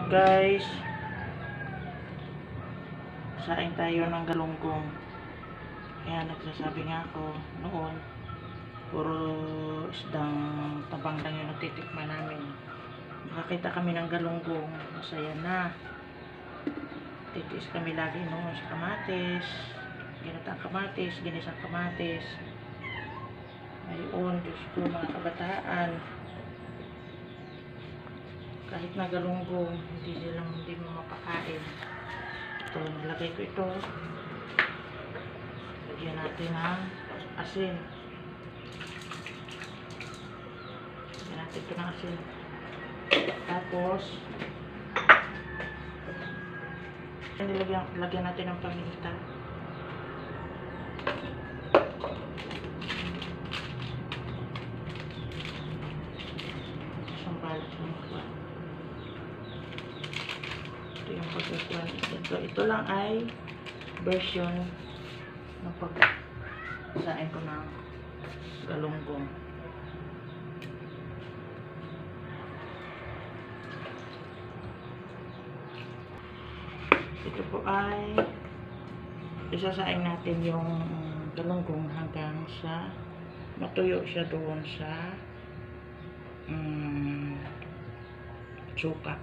Guys, saing tayo ng galunggong. Kaya nagsasabi nga ako noon, puro isdang tabang lang yung natitikman namin. Makakita kami ng galunggong, masaya na. Titiis kami lagi noon sa kamatis, ginatang kamatis, ginisang kamatis. Ngayon, Diyos ko, mga kabataan, kahit na galunggong, hindi mo mapakain. Ito, nilagay ko ito. Lagyan natin ng asin. Lagyan natin ito ng asin. Tapos, lagyan natin ng paminta. Sambal. Ito yung pagkakuan. Ito lang ay version ng pagsain ko ng galunggong. Ito po ay isasain natin yung galunggong hanggang sa matuyo siya doon sa suka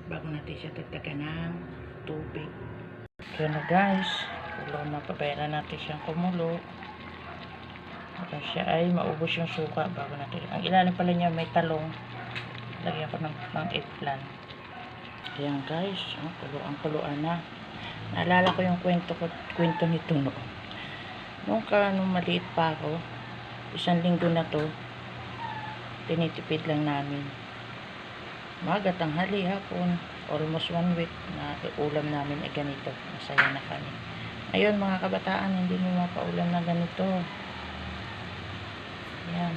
bago natin siya tagtagan ng tubig. So na guys, pabayaan natin siyang kumulo hanggang siya ay maubos yung suka bago natin. Ang ilalim pala niya may talong, lagyan ko ng eggplant. Ayan guys, ang kuluan na. Naalala ko yung kwento ni Tuno. Nung maliit pa ako, 1 linggo na to, tinitipid lang namin. Maga, tanghali, hapon, almost 1 week na ulam namin ay ganito. Masaya na kami. Ngayon mga kabataan, hindi mo mapaulam na ganito. Ayan.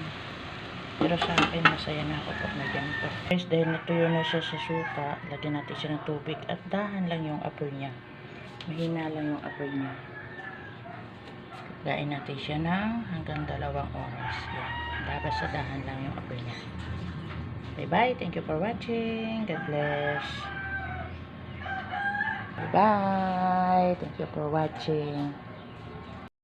Pero sa akin, masaya na ako pag may ganito. Guys, dahil natuyo na siya sa suka, lagyan natin siya ng tubig at dahan lang yung apoy niya. Mahina lang yung apoy niya. Gain natin siya ng hanggang 2 oras. Yan. Dapat sa dahan lang yung apoy niya. Bye-bye. Thank you for watching. God bless. Bye-bye. Thank you for watching.